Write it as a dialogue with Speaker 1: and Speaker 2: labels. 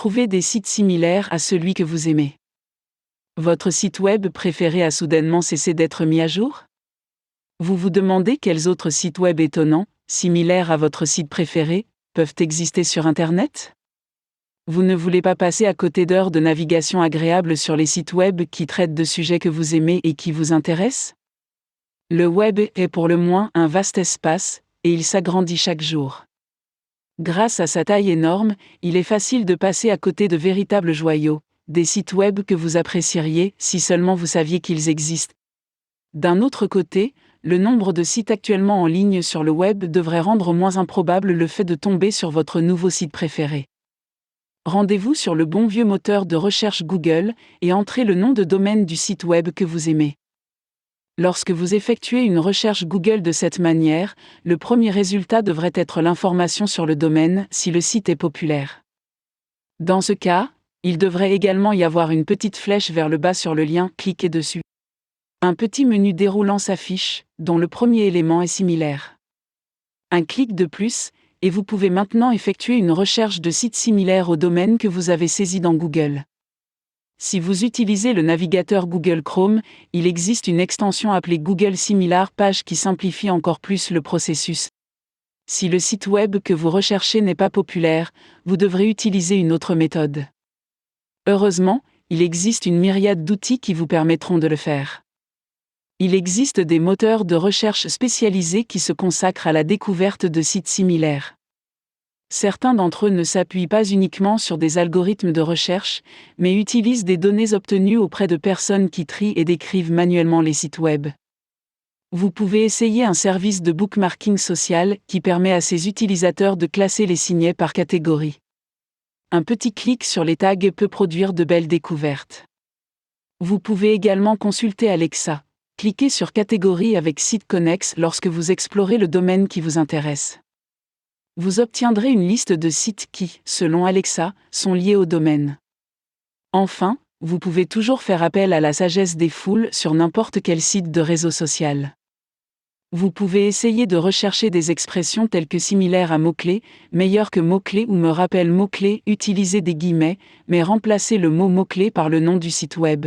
Speaker 1: trouver des sites similaires à celui que vous aimez. Votre site web préféré a soudainement cessé d'être mis à jour? Vous vous demandez quels autres sites web étonnants, similaires à votre site préféré, peuvent exister sur Internet? Vous ne voulez pas passer à côté d'heures de navigation agréables sur les sites web qui traitent de sujets que vous aimez et qui vous intéressent? Le web est pour le moins un vaste espace, et il s'agrandit chaque jour. Grâce à sa taille énorme, il est facile de passer à côté de véritables joyaux, des sites web que vous apprécieriez si seulement vous saviez qu'ils existent. D'un autre côté, le nombre de sites actuellement en ligne sur le web devrait rendre moins improbable le fait de tomber sur votre nouveau site préféré. Rendez-vous sur le bon vieux moteur de recherche Google et entrez le nom de domaine du site web que vous aimez. Lorsque vous effectuez une recherche Google de cette manière, le premier résultat devrait être l'information sur le domaine si le site est populaire. Dans ce cas, il devrait également y avoir une petite flèche vers le bas sur le lien « Cliquez dessus ». Un petit menu déroulant s'affiche, dont le premier élément est similaire. Un clic de plus, et vous pouvez maintenant effectuer une recherche de sites similaires au domaine que vous avez saisi dans Google. Si vous utilisez le navigateur Google Chrome, il existe une extension appelée Google Similar Page qui simplifie encore plus le processus. Si le site web que vous recherchez n'est pas populaire, vous devrez utiliser une autre méthode. Heureusement, il existe une myriade d'outils qui vous permettront de le faire. Il existe des moteurs de recherche spécialisés qui se consacrent à la découverte de sites similaires. Certains d'entre eux ne s'appuient pas uniquement sur des algorithmes de recherche, mais utilisent des données obtenues auprès de personnes qui trient et décrivent manuellement les sites web. Vous pouvez essayer un service de bookmarking social qui permet à ses utilisateurs de classer les signets par catégorie. Un petit clic sur les tags peut produire de belles découvertes. Vous pouvez également consulter Alexa. Cliquez sur Catégorie avec Site Connex lorsque vous explorez le domaine qui vous intéresse. Vous obtiendrez une liste de sites qui, selon Alexa, sont liés au domaine. Enfin, vous pouvez toujours faire appel à la sagesse des foules sur n'importe quel site de réseau social. Vous pouvez essayer de rechercher des expressions telles que similaires à mots-clés, meilleurs que mots-clés ou me rappellent mots-clés, utiliser des guillemets, mais remplacer le mot mot-clé par le nom du site web.